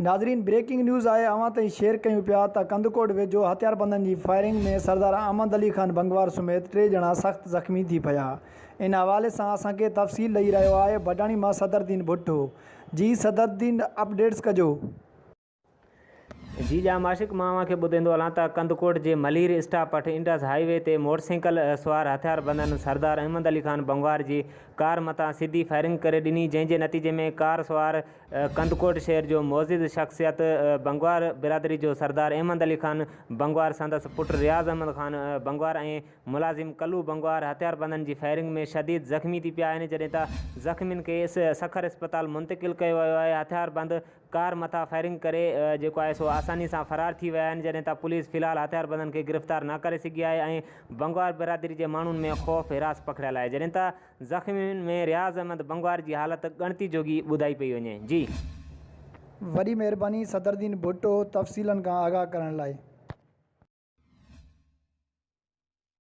नाज़रीन breaking news आए अवां ताईं शेयर कयूं पिया त कंदकोट वेझो हथियारबंदनि जी फायरिंग में सरदार अहमद अली खान बंगवार समेत 3 ॼणा सख़्त ज़ख़्मी थी पिया। इन हवाले सां असांखे तफ़सील ॾेई रहियो आहे बडाणी मां सदरुद्दीन भुट्टो। जी सदरुद्दीन, अपडेट्स कजो। जी माशिक मां खे ॿुधाईंदो हलां त कंदकोट जे मलीर स्टॉप वटि इंडस हाईवे ते मोटरसाइकिल सवार हथियारबंदनि सरदार अहमद अली खान बंगवार जी कार मथां सीधी फायरिंग करे ॾिनी, जंहिंजे नतीजे में कार सवार कंदकोट शहर जो मोज़िज़ शख़्सियत बंगवार बिरादरी जो सरदार अहमद अली खान बंगवार संदसि पुट रियाज़ अहमद खान बंगवार ऐं मुलाज़िम कल्लू बंगवार हथियारबंदनि जी फायरिंग में शदीद ज़ख़्मी थी पिया आहिनि, जॾहिं त ज़ख़्मियुनि खे सखर अस्पताल मुंतकिल कयो वियो आहे। हथियारबंद कार मथां फायरिंग करे जेको आहे सो आसानी सां फ़रार थी विया आहिनि, जॾहिं त पुलिस फ़िलहाल हथियारबंदनि खे गिरफ़्तार न करे सघी आहे ऐं बंगवार बिरादरी जे माण्हुनि में ख़ौफ़ हिरास पकड़ियल आहे, जॾहिं त ज़ख़्मियुनि में रियाज़ अहमद बंगवार जी हालत ॻणती जोगी ॿुधाई पई वञे। जी वॾी महिरबानी सदरुद्दीन भुट्टो तफ़सीलनि खां आगाह करण लाइ।